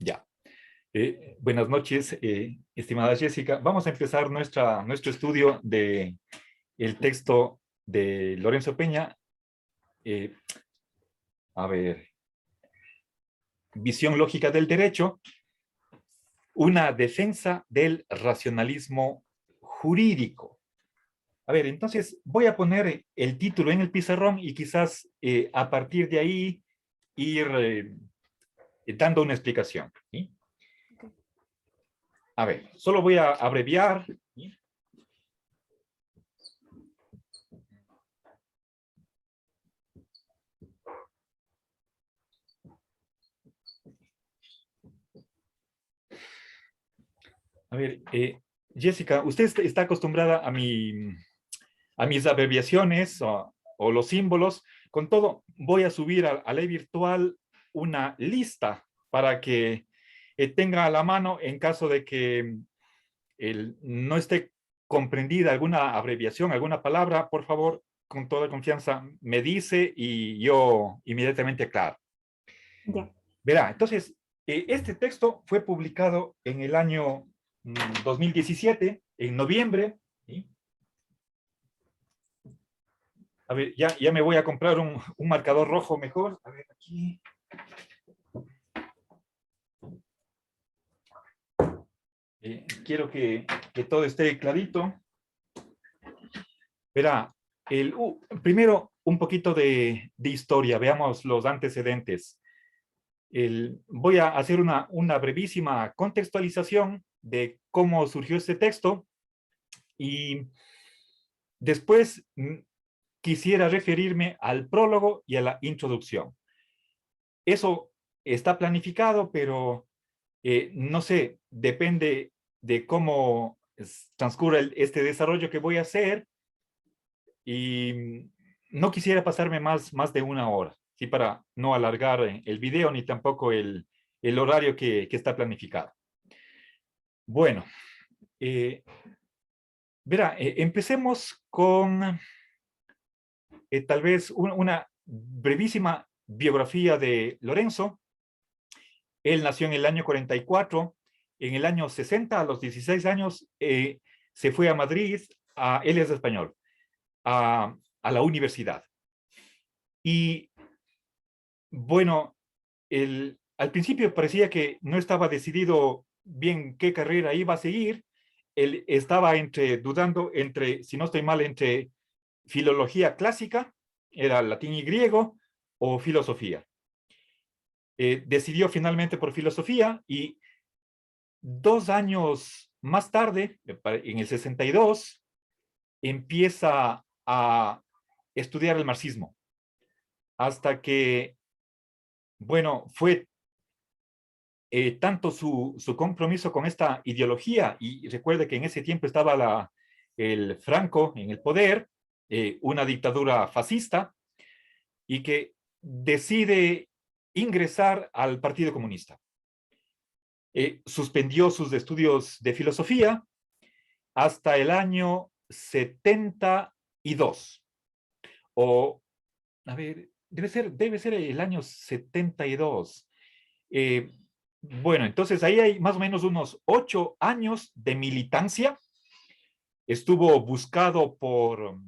Ya. Buenas noches, estimada Jessica. Vamos a empezar nuestro estudio de el texto de Lorenzo Peña. Eh, a ver, visión lógica del derecho, una defensa del racionalismo jurídico. A ver, entonces voy a poner el título en el pizarrón y quizás a partir de ahí ir dando una explicación, ¿sí? A ver, solo voy a abreviar, ¿sí? A ver, Jessica, usted está acostumbrada a mis abreviaciones o los símbolos. Con todo, voy a subir a la virtual una lista para que tenga a la mano en caso de que no esté comprendida alguna abreviación, alguna palabra, por favor, con toda confianza, me dice y yo inmediatamente aclaro. Ya. Verá, entonces, este texto fue publicado en el año 2017, en noviembre, ¿sí? A ver, ya me voy a comprar un marcador rojo mejor. A ver, aquí. Quiero que todo esté clarito. Verá, primero un poquito de historia, veamos los antecedentes. Voy a hacer una brevísima contextualización de cómo surgió este texto y después quisiera referirme al prólogo y a la introducción. Eso está planificado, pero no sé, depende de cómo transcurra este desarrollo que voy a hacer y no quisiera pasarme más de una hora, ¿sí? Para no alargar el video ni tampoco el horario que está planificado. Bueno, verá, empecemos con tal vez una brevísima biografía de Lorenzo. Él nació en el año 44. En el año 60, a los 16 años, se fue a Madrid, él es español, a la universidad. Y bueno, al principio parecía que no estaba decidido bien qué carrera iba a seguir. Él estaba dudando entre, si no estoy mal, entre filología clásica, era latín y griego, o filosofía. Decidió finalmente por filosofía y 2 años más tarde, en el 62, empieza a estudiar el marxismo, hasta que, bueno, fue tanto su compromiso con esta ideología, y recuerde que en ese tiempo estaba el Franco en el poder, una dictadura fascista, y que decide ingresar al Partido Comunista. Suspendió sus estudios de filosofía hasta el año 72. O, a ver, debe ser el año 72. Bueno, entonces ahí hay más o menos unos 8 años de militancia. Estuvo buscado por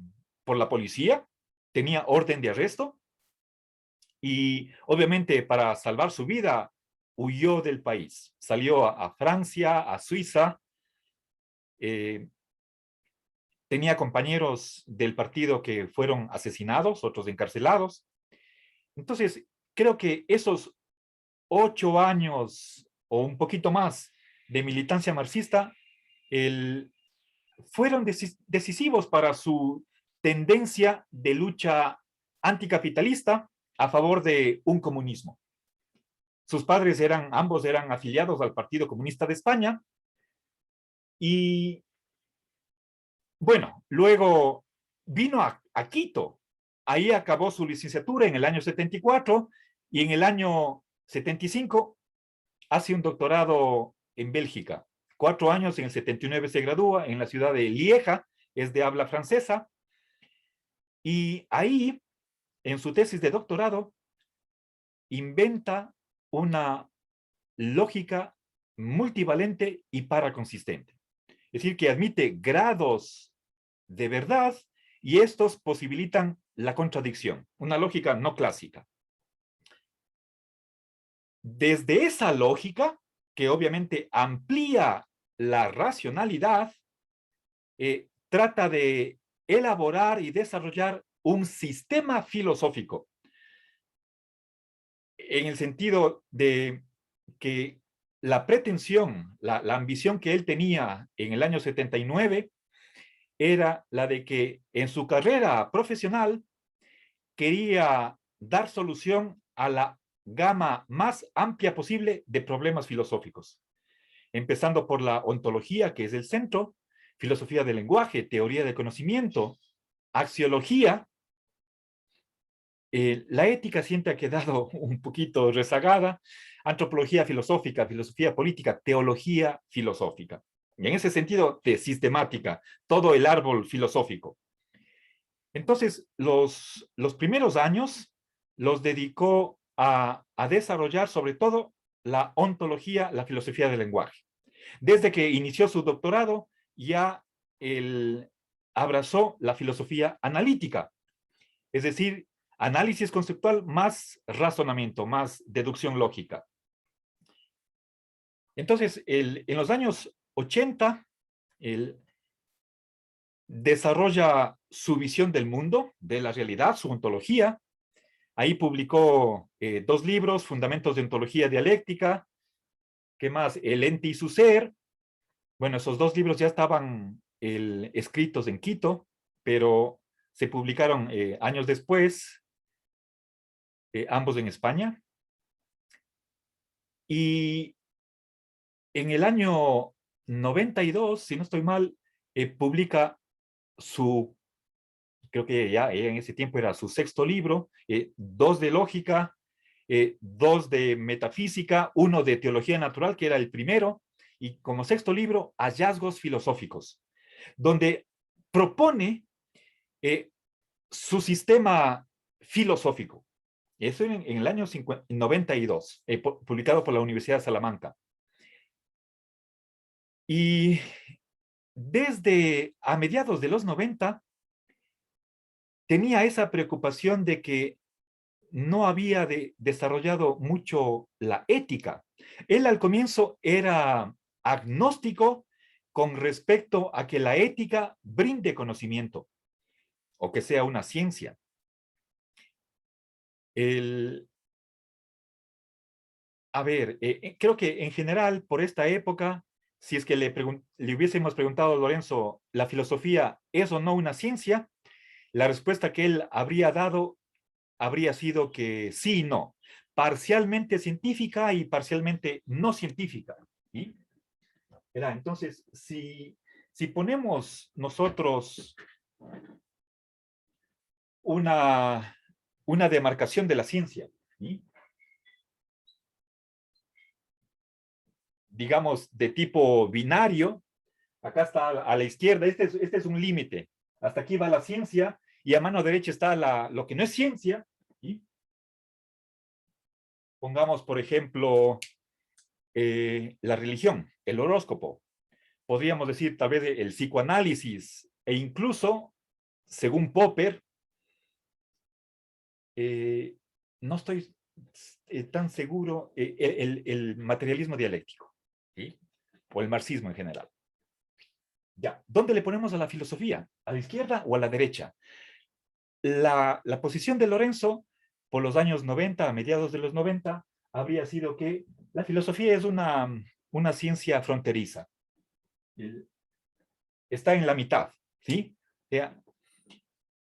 la policía, tenía orden de arresto y obviamente para salvar su vida huyó del país. Salió a Francia, a Suiza. Eh, Tenía compañeros del partido que fueron asesinados, otros encarcelados. Entonces, creo que esos 8 años o un poquito más de militancia marxista fueron decisivos para su tendencia de lucha anticapitalista a favor de un comunismo. Sus padres ambos eran afiliados al Partido Comunista de España y bueno, luego vino a Quito. Ahí acabó su licenciatura en el año 74 y en el año 75 hace un doctorado en Bélgica. 4 años, en el 79 se gradúa en la ciudad de Lieja, es de habla francesa, y ahí, en su tesis de doctorado, inventa una lógica multivalente y paraconsistente. Es decir, que admite grados de verdad y estos posibilitan la contradicción, una lógica no clásica. Desde esa lógica, que obviamente amplía la racionalidad, trata de elaborar y desarrollar un sistema filosófico, en el sentido de que la pretensión, la ambición que él tenía en el año 79 era la de que en su carrera profesional quería dar solución a la gama más amplia posible de problemas filosóficos, empezando por la ontología, que es el centro, filosofía del lenguaje, teoría del conocimiento, axiología. La ética siempre ha quedado un poquito rezagada, antropología filosófica, filosofía política, teología filosófica. Y en ese sentido, de sistemática, todo el árbol filosófico. Entonces, los primeros años los dedicó a desarrollar sobre todo la ontología, la filosofía del lenguaje. Desde que inició su doctorado, ya él abrazó la filosofía analítica, es decir, análisis conceptual más razonamiento, más deducción lógica. Entonces, en los años 80, él desarrolla su visión del mundo, de la realidad, su ontología. Ahí publicó 2 libros, Fundamentos de Ontología Dialéctica, ¿qué más? El ente y su ser. Bueno, esos 2 libros ya estaban escritos en Quito, pero se publicaron años después, ambos en España. Y en el año 92, si no estoy mal, publica su, creo que ya en ese tiempo era su 6º libro, 2 de lógica, 2 de metafísica, 1 de teología natural, que era el primero, y como 6º libro, hallazgos filosóficos, donde propone su sistema filosófico. Eso en el año 92, publicado por la Universidad de Salamanca. Y desde a mediados de los 90, tenía esa preocupación de que no había desarrollado mucho la ética. Él al comienzo era agnóstico con respecto a que la ética brinde conocimiento o que sea una ciencia. A ver, creo que en general por esta época, si es que le hubiésemos preguntado a Lorenzo, ¿la filosofía es o no una ciencia? La respuesta que él habría dado habría sido que sí y no, parcialmente científica y parcialmente no científica. ¿Sí? Entonces, si ponemos nosotros una demarcación de la ciencia, ¿sí? Digamos de tipo binario, acá está a la izquierda, este es un límite, hasta aquí va la ciencia y a mano derecha está lo que no es ciencia, ¿sí? Pongamos, por ejemplo, la religión, el horóscopo. Podríamos decir tal vez el psicoanálisis e incluso, según Popper, no estoy tan seguro, el materialismo dialéctico, ¿sí? O el marxismo en general. Ya, ¿dónde le ponemos a la filosofía? ¿A la izquierda o a la derecha? La posición de Lorenzo, por los años 90, a mediados de los 90, habría sido que la filosofía es una ciencia fronteriza. Está en la mitad, ¿sí?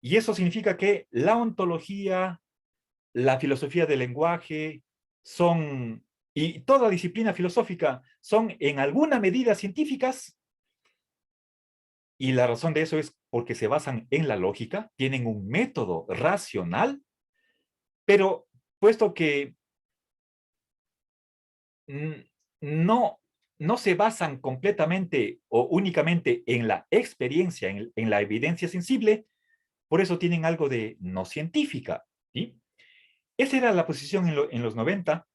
Y eso significa que la ontología, la filosofía del lenguaje, y toda disciplina filosófica son en alguna medida científicas, y la razón de eso es porque se basan en la lógica, tienen un método racional, pero puesto que no, no se basan completamente o únicamente en la experiencia, en la evidencia sensible, por eso tienen algo de no científica, ¿sí? Esa era la posición en los 90.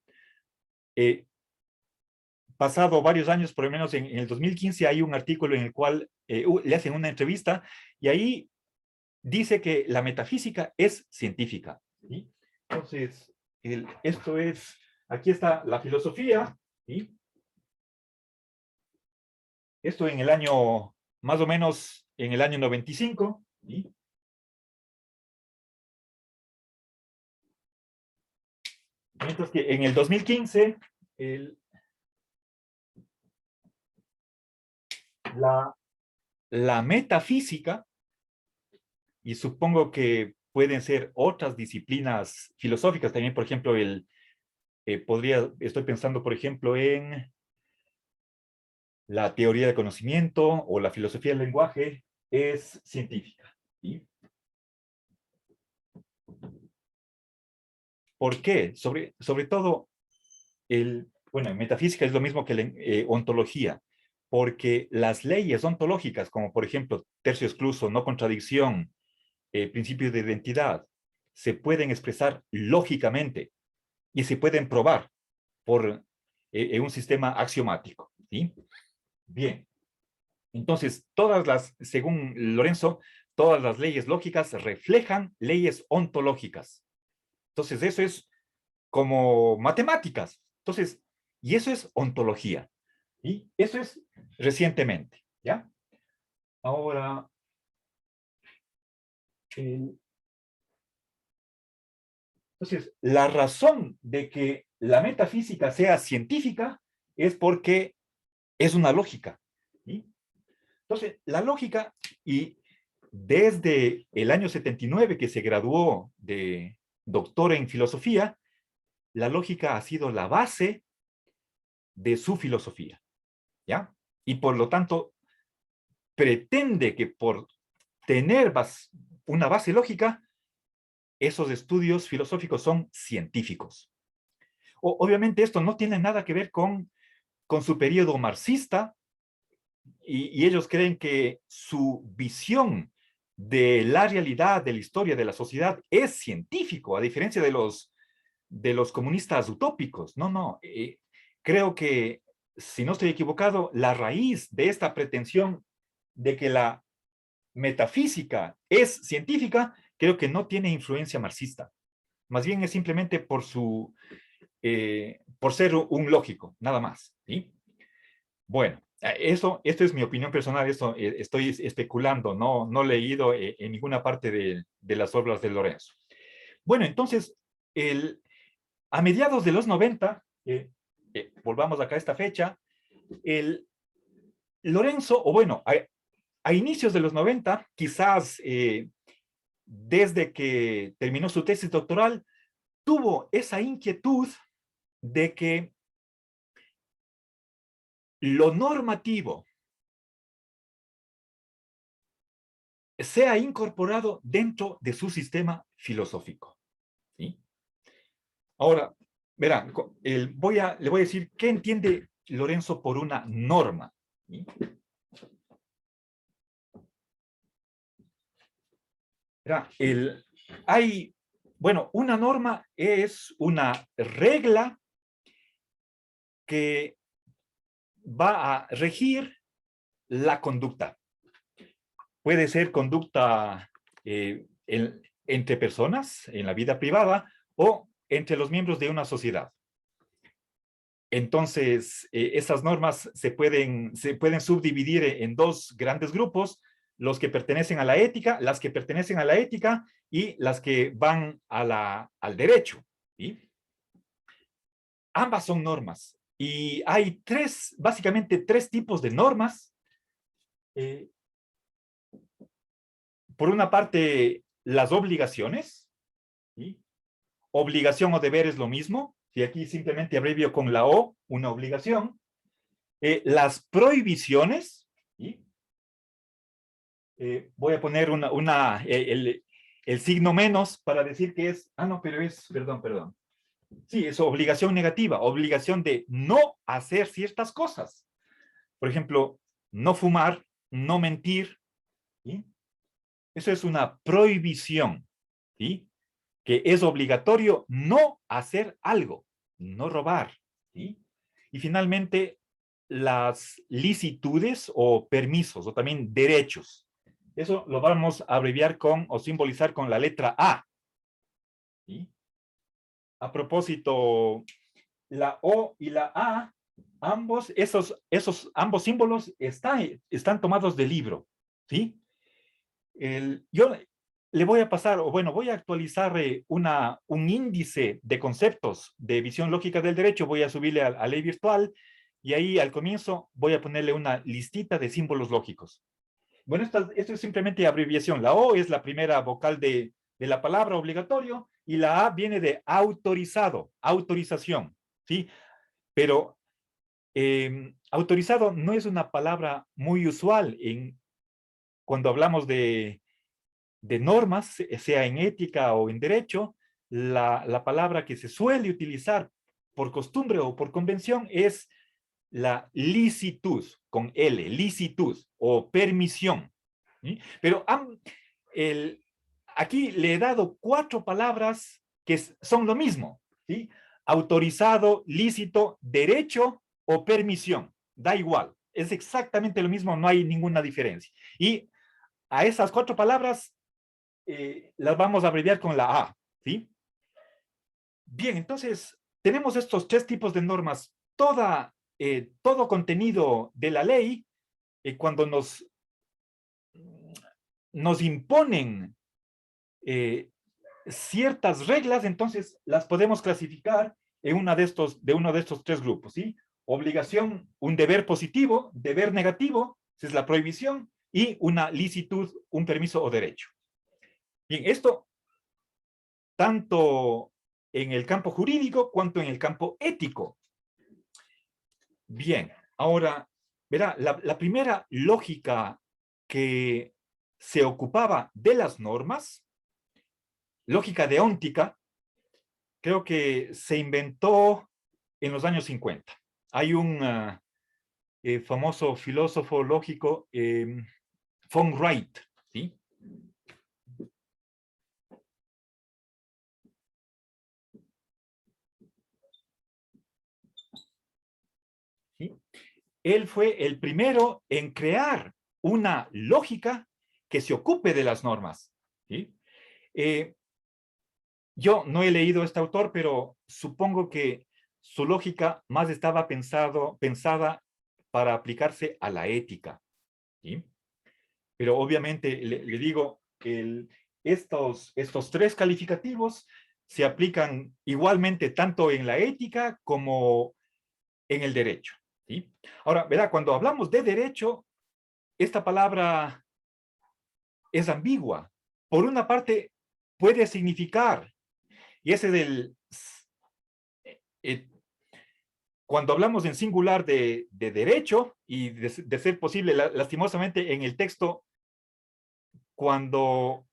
pasado varios años, por lo menos en el 2015, hay un artículo en el cual le hacen una entrevista y ahí dice que la metafísica es científica. ¿Sí? Entonces, esto es, aquí está la filosofía, ¿sí? Esto en el año, más o menos en el año 95, ¿sí? Mientras que en el 2015, la, la metafísica, y supongo que pueden ser otras disciplinas filosóficas también, por ejemplo, estoy pensando, por ejemplo, en la teoría del conocimiento o la filosofía del lenguaje, es científica. ¿Sí? ¿Por qué? Sobre todo, bueno, en metafísica es lo mismo que la ontología, porque las leyes ontológicas, como por ejemplo tercio excluso, no contradicción, principios de identidad, se pueden expresar lógicamente y se pueden probar por un sistema axiomático. ¿Sí? Bien. Entonces, según Lorenzo, todas las leyes lógicas reflejan leyes ontológicas. Entonces, eso es como matemáticas. Entonces, y eso es ontología. Y eso es recientemente, ¿ya? Ahora, entonces, la razón de que la metafísica sea científica es porque es una lógica. ¿Sí? Entonces, la lógica, y desde el año 79 que se graduó de doctor en filosofía, la lógica ha sido la base de su filosofía, ¿ya? Y por lo tanto, pretende que por tener una base lógica, esos estudios filosóficos son científicos. Obviamente esto no tiene nada que ver con su periodo marxista, y ellos creen que su visión de la realidad, de la historia, de la sociedad, es científico, a diferencia de los comunistas utópicos. No, no. Creo que, si no estoy equivocado, la raíz de esta pretensión de que la metafísica es científica, creo que no tiene influencia marxista. Más bien es simplemente por ser un lógico, nada más. ¿Sí? Bueno, esto es mi opinión personal, esto estoy especulando, no he leído en ninguna parte de las obras de Lorenzo. Bueno, entonces, a mediados de los 90, volvamos acá a esta fecha, Lorenzo, o bueno, a inicios de los 90, quizás desde que terminó su tesis doctoral, tuvo esa inquietud de que lo normativo sea incorporado dentro de su sistema filosófico. ¿Sí? Ahora, verán, le voy a decir qué entiende Lorenzo por una norma. ¿Sí? Verá, bueno, una norma es una regla que va a regir la conducta. Puede ser conducta entre personas en la vida privada o entre los miembros de una sociedad. Entonces, esas normas se pueden subdividir en dos grandes grupos: los que pertenecen a la ética, las que pertenecen a la ética y las que van al derecho. ¿Sí? Ambas son normas. Y hay básicamente tres tipos de normas. Por una parte, las obligaciones. ¿Sí? Obligación o deber es lo mismo. Y aquí simplemente abrevio con la O, una obligación. Las prohibiciones. ¿Sí? Voy a poner el signo menos para decir que es, no, pero es, perdón. Sí, es obligación negativa, obligación de no hacer ciertas cosas. Por ejemplo, no fumar, no mentir. ¿Sí? Eso es una prohibición. ¿Sí? Que es obligatorio no hacer algo, no robar. ¿Sí? Y finalmente, las licitudes o permisos, o también derechos. Eso lo vamos a abreviar con o simbolizar con la letra A. ¿Sí? A propósito, la O y la A, ambos símbolos están tomados del libro. ¿Sí? Yo le voy a pasar, o bueno, voy a actualizar un índice de conceptos de visión lógica del derecho, voy a subirle a ley virtual y ahí al comienzo voy a ponerle una listita de símbolos lógicos. Bueno, esto es simplemente abreviación. La O es la primera vocal de la palabra obligatorio y la A viene de autorizado, autorización, ¿sí? Pero autorizado no es una palabra muy usual cuando hablamos de normas, sea en ética o en derecho. La palabra que se suele utilizar por costumbre o por convención es la licitud, con L, licitud o permisión. ¿Sí? Pero aquí le he dado 4 palabras que son lo mismo. ¿Sí? Autorizado, lícito, derecho o permisión. Da igual. Es exactamente lo mismo, no hay ninguna diferencia. Y a esas 4 palabras las vamos a abreviar con la A. ¿Sí? Bien, entonces tenemos estos 3 tipos de normas. Todo contenido de la ley, cuando nos imponen ciertas reglas, entonces las podemos clasificar en uno de estos 3 grupos. ¿Sí? Obligación, un deber positivo, deber negativo, esa es la prohibición, y una licitud, un permiso o derecho. Bien, esto tanto en el campo jurídico cuanto en el campo ético. Bien, ahora, verá, la primera lógica que se ocupaba de las normas, lógica deóntica, creo que se inventó en los años 50. Hay un famoso filósofo lógico, von Wright, ¿sí? ¿Sí? Él fue el primero en crear una lógica que se ocupe de las normas. ¿Sí? Eh, yo no he leído a este autor, pero supongo que su lógica más estaba pensada para aplicarse a la ética. ¿Sí? Pero obviamente le digo que estos 3 calificativos se aplican igualmente tanto en la ética como en el derecho. ¿Sí? Ahora, verá, cuando hablamos de derecho, esta palabra es ambigua. Por una parte, puede significar, y ese del, eh, cuando hablamos en singular de derecho, y de ser posible, lastimosamente en el texto, cuando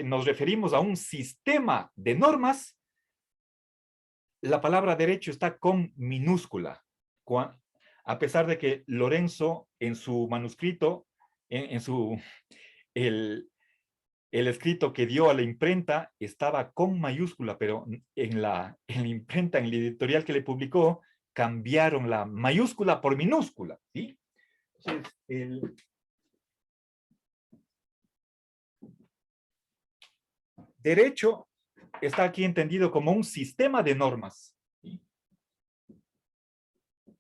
nos referimos a un sistema de normas, la palabra derecho está con minúscula, a pesar de que Lorenzo en su manuscrito, en su, el, el escrito que dio a la imprenta estaba con mayúscula, pero en la imprenta, en el editorial que le publicó, cambiaron la mayúscula por minúscula, ¿sí? Entonces, el derecho está aquí entendido como un sistema de normas, ¿sí?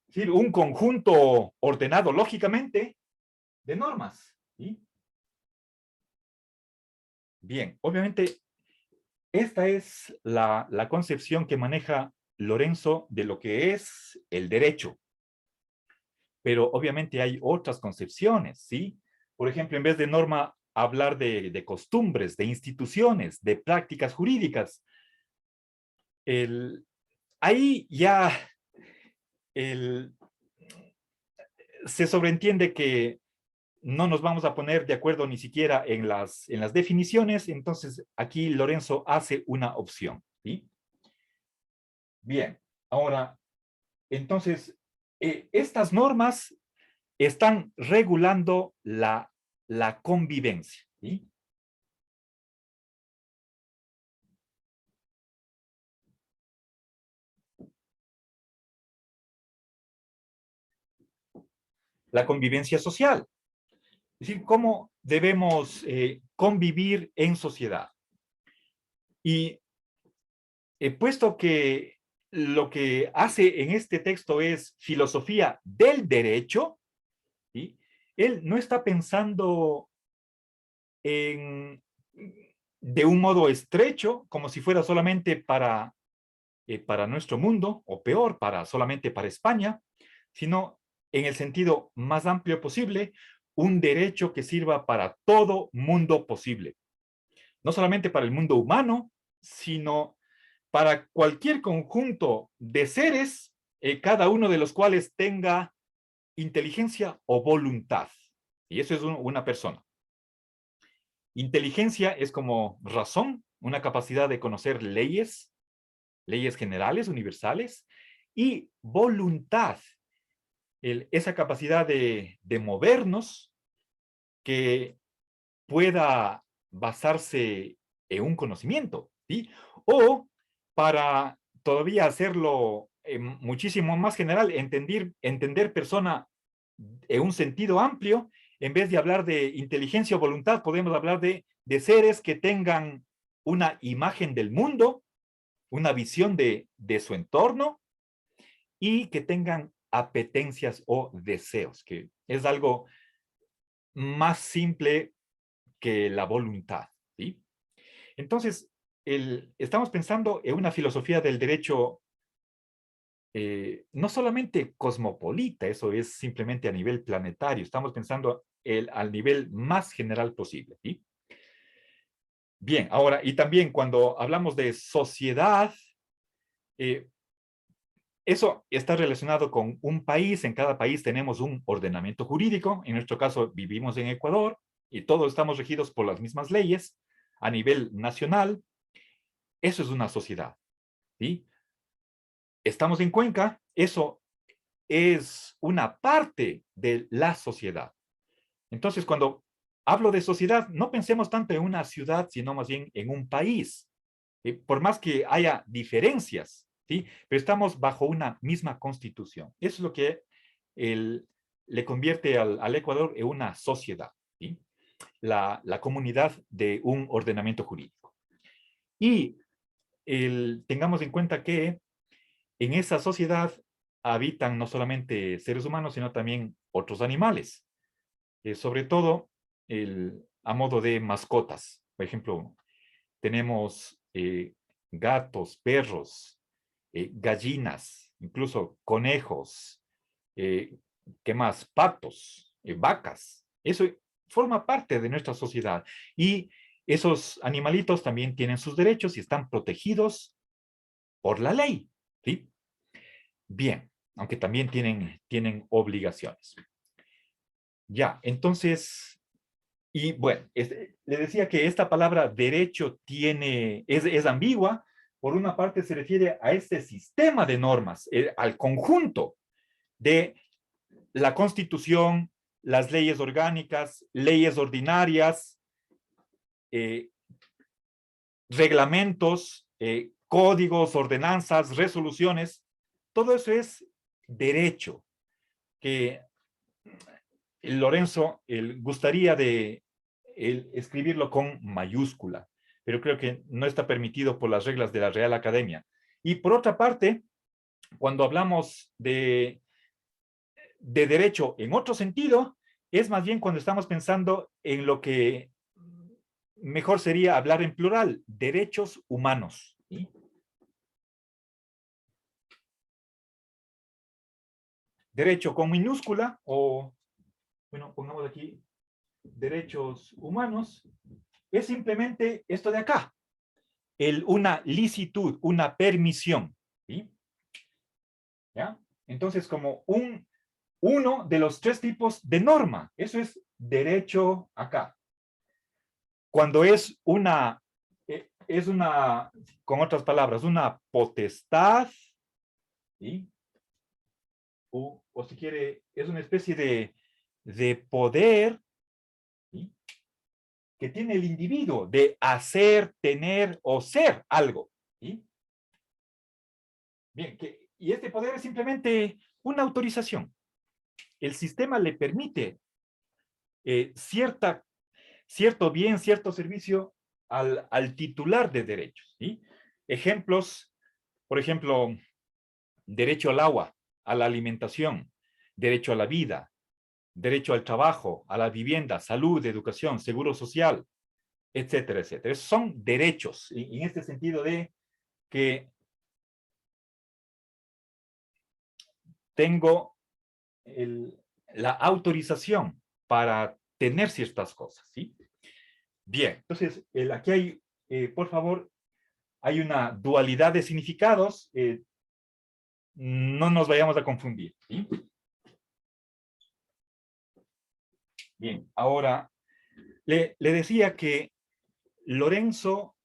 Es decir, un conjunto ordenado lógicamente de normas, ¿sí? Bien, obviamente esta es la concepción que maneja Lorenzo de lo que es el derecho. Pero obviamente hay otras concepciones, ¿sí? Por ejemplo, en vez de norma, hablar de costumbres, de instituciones, de prácticas jurídicas. Ahí ya el, se sobreentiende que no nos vamos a poner de acuerdo ni siquiera en las definiciones, entonces aquí Lorenzo hace una opción, ¿sí? Bien, ahora, entonces, estas normas están regulando la convivencia, ¿sí? la convivencia social. Es decir, cómo debemos convivir en sociedad. Y puesto que lo que hace en este texto es filosofía del derecho, ¿sí? Él no está pensando en, de un modo estrecho, como si fuera solamente para nuestro mundo, o peor, solamente para España, sino en el sentido más amplio posible, un derecho que sirva para todo mundo posible. No solamente para el mundo humano, sino para cualquier conjunto de seres, cada uno de los cuales tenga inteligencia o voluntad. Y eso es una persona. Inteligencia es como razón, una capacidad de conocer leyes, leyes generales, universales, y voluntad, esa capacidad de movernos que pueda basarse en un conocimiento, ¿sí? O para todavía hacerlo muchísimo más general, entender persona en un sentido amplio, en vez de hablar de inteligencia o voluntad, podemos hablar de seres que tengan una imagen del mundo, una visión de su entorno y que tengan apetencias o deseos, que es algo más simple que la voluntad, ¿sí? Entonces, estamos pensando en una filosofía del derecho no solamente cosmopolita, eso es simplemente a nivel planetario, estamos pensando al nivel más general posible, ¿sí? Bien, ahora, y también cuando hablamos de sociedad, eh, eso está relacionado con un país. En cada país tenemos un ordenamiento jurídico. En nuestro caso, vivimos en Ecuador y todos estamos regidos por las mismas leyes a nivel nacional. Eso es una sociedad, ¿sí? Estamos en Cuenca, eso es una parte de la sociedad. Entonces, cuando hablo de sociedad, no pensemos tanto en una ciudad, sino más bien en un país. Por más que haya diferencias, ¿sí? Pero estamos bajo una misma constitución. Eso es lo que le convierte al Ecuador en una sociedad, ¿sí? La comunidad de un ordenamiento jurídico. Y tengamos en cuenta que en esa sociedad habitan no solamente seres humanos, sino también otros animales, sobre todo a modo de mascotas. Por ejemplo, tenemos gatos, perros, gallinas, incluso conejos, ¿qué más? Patos, vacas. Eso forma parte de nuestra sociedad. Y esos animalitos también tienen sus derechos y están protegidos por la ley, ¿sí? Bien, aunque también tienen obligaciones. Ya, entonces, y bueno, le decía que esta palabra derecho es ambigua. Por una parte se refiere a este sistema de normas, al conjunto de la Constitución, las leyes orgánicas, leyes ordinarias, eh, reglamentos, códigos, ordenanzas, resoluciones. Todo eso es derecho que Lorenzo gustaría de escribirlo con mayúscula, pero creo que no está permitido por las reglas de la Real Academia. Y por otra parte, cuando hablamos de derecho en otro sentido, es más bien cuando estamos pensando en lo que mejor sería hablar en plural, derechos humanos, ¿sí? Derecho con minúscula o, bueno, pongamos aquí derechos humanos, es simplemente esto de acá, una licitud, una permisión, ¿sí? ¿Ya? Entonces, como uno de los tres tipos de norma, eso es derecho acá. Cuando es una, con otras palabras, una potestad, ¿sí? O si quiere, es una especie de poder, ¿sí? Que tiene el individuo de hacer, tener o ser algo, ¿sí? Bien, y este poder es simplemente una autorización. el sistema le permite cierto bien, cierto servicio al titular de derechos, ¿sí? Ejemplos, por ejemplo, derecho al agua, a la alimentación, derecho a la vida, derecho al trabajo, a la vivienda, salud, educación, seguro social, etcétera, etcétera. Esos son derechos, en este sentido de que tengo la autorización para tener ciertas cosas, ¿sí? Bien, entonces, aquí hay, por favor, hay una dualidad de significados, no nos vayamos a confundir, ¿sí? Bien, ahora, le decía que Lorenzo,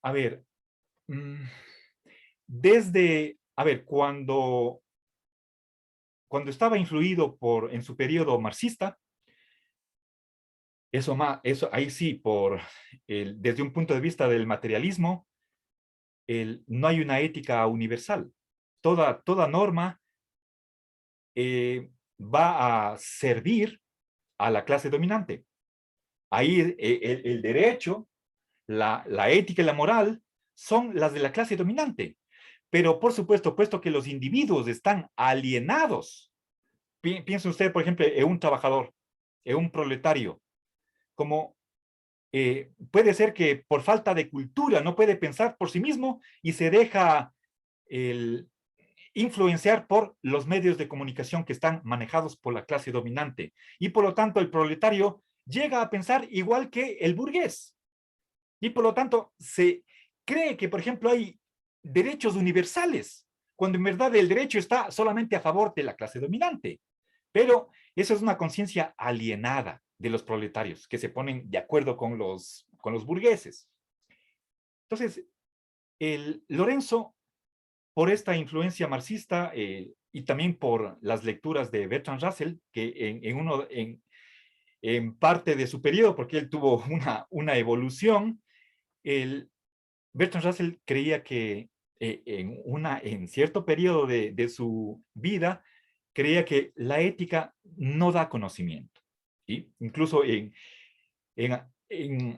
a ver, a ver, cuando estaba influido en su periodo marxista, eso ahí sí, desde un punto de vista del materialismo, no hay una ética universal. Toda norma va a servir a la clase dominante. Ahí el derecho, la ética y la moral son las de la clase dominante. Pero por supuesto, puesto que los individuos están alienados, piense usted, por ejemplo, en un trabajador, en un proletario, como puede ser que por falta de cultura no puede pensar por sí mismo y se deja influenciar por los medios de comunicación que están manejados por la clase dominante. Y por lo tanto, el proletario llega a pensar igual que el burgués. Y por lo tanto, se cree que, por ejemplo, hay derechos universales, cuando en verdad el derecho está solamente a favor de la clase dominante. Pero eso es una conciencia alienada de los proletarios, que se ponen de acuerdo con los burgueses. Entonces, Lorenzo, por esta influencia marxista y también por las lecturas de Bertrand Russell, que en parte de su periodo, porque él tuvo una evolución, Bertrand Russell creía que en cierto periodo de su vida, creía que la ética no da conocimiento. ¿Sí? Incluso en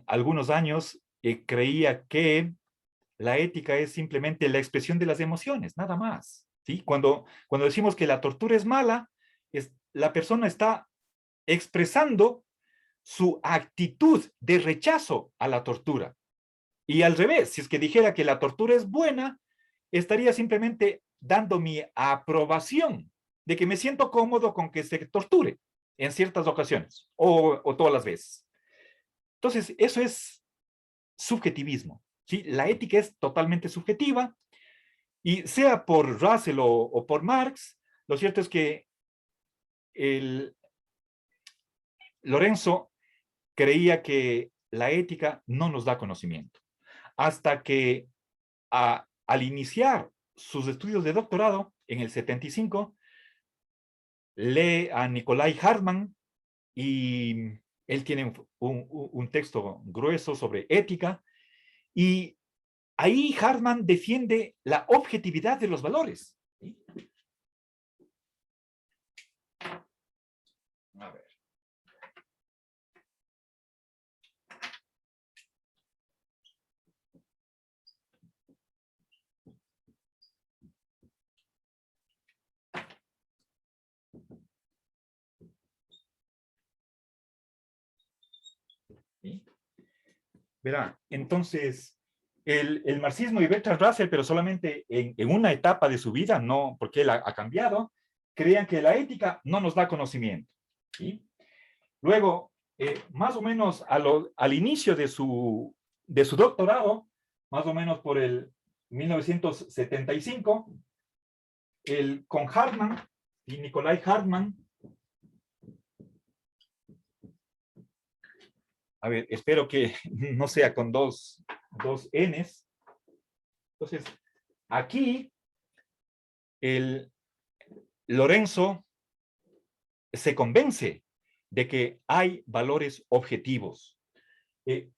algunos años creía que la ética es simplemente la expresión de las emociones, nada más. ¿Sí? Cuando decimos que la tortura es mala, la persona está expresando su actitud de rechazo a la tortura. Y al revés, si es que dijera que la tortura es buena, estaría simplemente dando mi aprobación de que me siento cómodo con que se torture en ciertas ocasiones o todas las veces. Entonces, eso es subjetivismo. ¿Sí? La ética es totalmente subjetiva y sea por Russell o por Marx, lo cierto es que Lorenzo creía que la ética no nos da conocimiento. Hasta que al iniciar sus estudios de doctorado en el 75, lee a Nikolai Hartmann y él tiene un texto grueso sobre ética y ahí Hartmann defiende la objetividad de los valores. ¿Sí? A ver. ¿Sí? Verá, entonces, el marxismo y Bertrand Russell, pero solamente en una etapa de su vida, no porque él ha cambiado, creían que la ética no nos da conocimiento. ¿Sí? Luego, más o menos al inicio de su doctorado, más o menos por el 1975, con Hartmann y Nikolai Hartmann, a ver, espero que no sea con dos Ns. Entonces, aquí, Lorenzo se convence de que hay valores objetivos.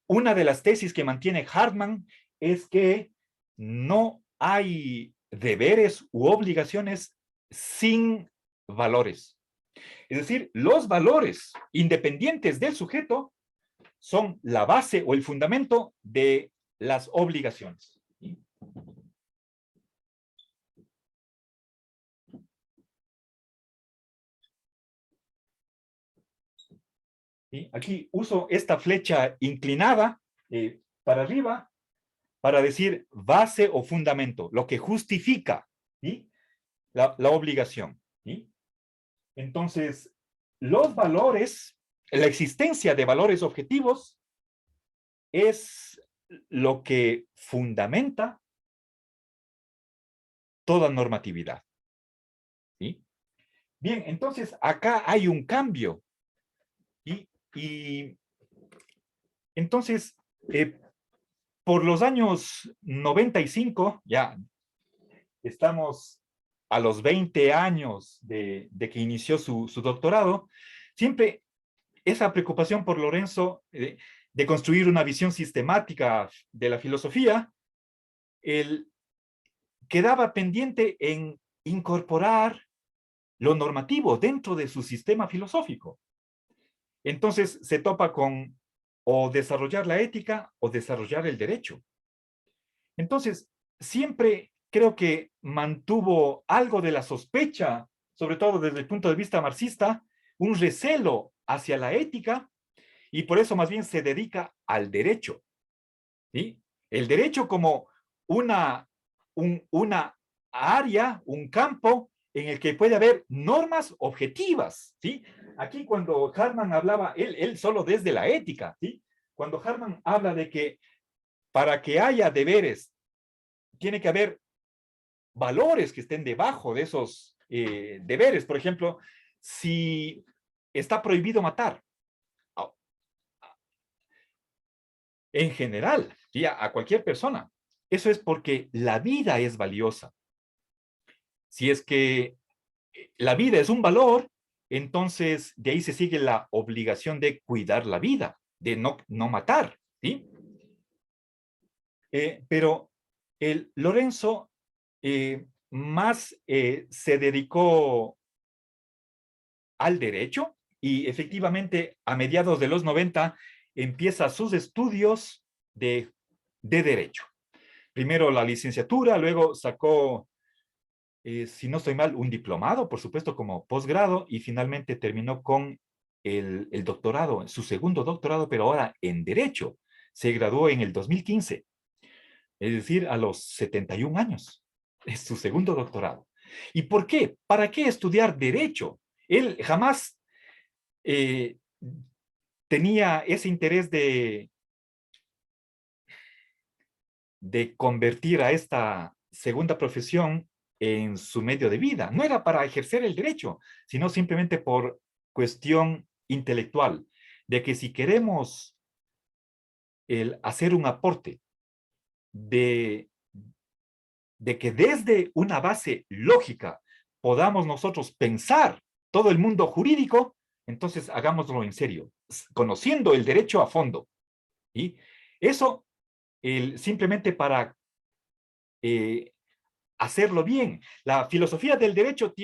Una de las tesis que mantiene Hartmann es que no hay deberes u obligaciones sin valores. Es decir, los valores independientes del sujeto son la base o el fundamento de las obligaciones. ¿Sí? ¿Sí? Aquí uso esta flecha inclinada para arriba para decir base o fundamento, lo que justifica, ¿sí? la obligación. ¿Sí? Entonces, los valores, la existencia de valores objetivos es lo que fundamenta toda normatividad. ¿Sí? Bien, entonces acá hay un cambio. Y entonces, por los años 95, ya estamos a los 20 años de que inició su doctorado, siempre esa preocupación por Lorenzo de construir una visión sistemática de la filosofía, él quedaba pendiente en incorporar lo normativo dentro de su sistema filosófico. Entonces se topa con o desarrollar la ética o desarrollar el derecho. Entonces, siempre creo que mantuvo algo de la sospecha, sobre todo desde el punto de vista marxista, un recelo hacia la ética, y por eso más bien se dedica al derecho. ¿Sí? El derecho como una área, un campo en el que puede haber normas objetivas. ¿Sí? Aquí cuando Hartmann hablaba, él solo desde la ética, ¿sí? Cuando Hartmann habla de que para que haya deberes, tiene que haber valores que estén debajo de esos deberes. Por ejemplo, si está prohibido matar, en general, ¿sí? A cualquier persona, eso es porque la vida es valiosa. Si es que la vida es un valor, entonces de ahí se sigue la obligación de cuidar la vida, de no matar, ¿sí? Pero el Lorenzo más se dedicó al derecho y efectivamente a mediados de los 90 empieza sus estudios de derecho. Primero la licenciatura, luego sacó, si no estoy mal, un diplomado, por supuesto, como posgrado, y finalmente terminó con el doctorado, su segundo doctorado, pero ahora en derecho. Se graduó en el 2015, es decir, a los 71 años. Es su segundo doctorado. ¿Y por qué? ¿Para qué estudiar derecho? Él jamás eh, tenía ese interés de convertir a esta segunda profesión en su medio de vida. No era para ejercer el derecho, sino simplemente por cuestión intelectual, de que si queremos hacer un aporte de, de que desde una base lógica podamos nosotros pensar todo el mundo jurídico, entonces hagámoslo en serio, conociendo el derecho a fondo. ¿Sí? Eso simplemente para hacerlo bien. La filosofía del derecho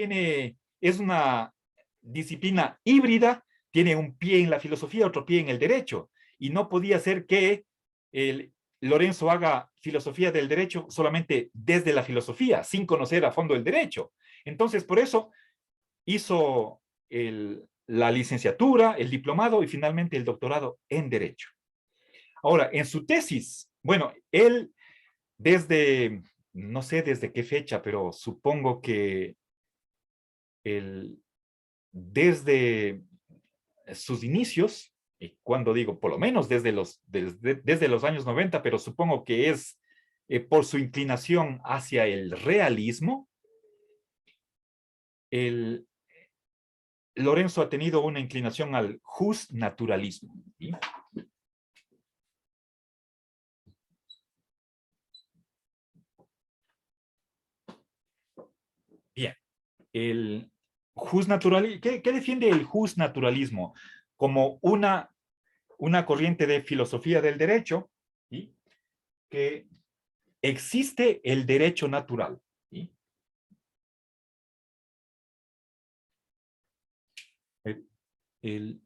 es una disciplina híbrida, tiene un pie en la filosofía, otro pie en el derecho, y no podía ser que Lorenzo haga filosofía del derecho solamente desde la filosofía, sin conocer a fondo el derecho. Entonces, por eso hizo la licenciatura, el diplomado y finalmente el doctorado en derecho. Ahora, en su tesis, bueno, él desde, no sé desde qué fecha, pero supongo que desde sus inicios, y cuando digo por lo menos desde los años 90, pero supongo que es por su inclinación hacia el realismo, Lorenzo ha tenido una inclinación al justnaturalismo. ¿Sí? Bien, el justnaturalismo, ¿qué defiende el justnaturalismo? Como una corriente de filosofía del derecho, ¿sí? Que existe el derecho natural. ¿Sí? el